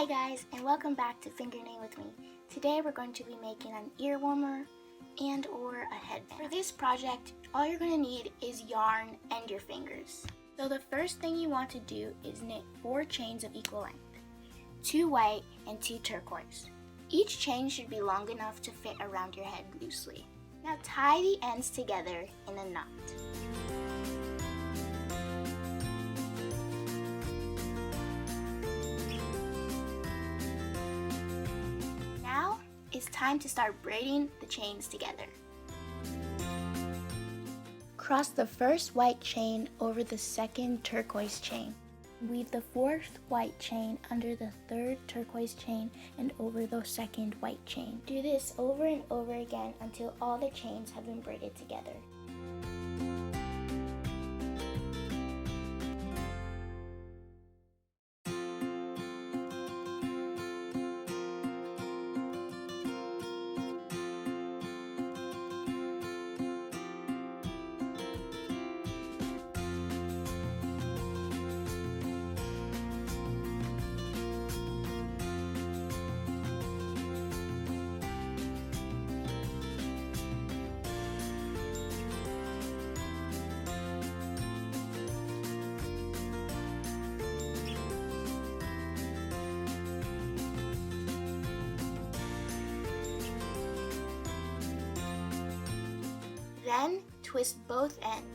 Hi guys, and welcome back to Fingernail with me. Today we're going to be making an ear warmer and or a headband. For this project, all you're going to need is yarn and your fingers. So the first thing you want to do is knit 4 chains of equal length, 2 white and 2 turquoise. Each chain should be long enough to fit around your head loosely. Now tie the ends together in a knot. Now it's time to start braiding the chains together. Cross the first white chain over the second turquoise chain. Weave the 4th white chain under the 3rd turquoise chain and over the 2nd white chain. Do this over and over again until all the chains have been braided together. Then twist both ends.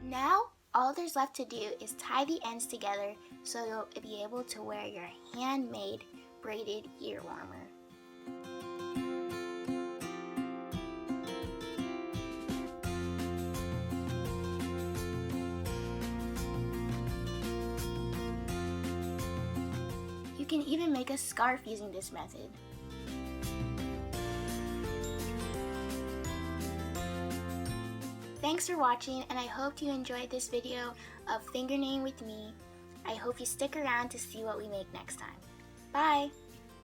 Now, all there's left to do is tie the ends together so you'll be able to wear your handmade braided ear warmer. You can even make a scarf using this method. Thanks for watching, and I hope you enjoyed this video of fingernail with me. I hope you stick around to see what we make next time. Bye!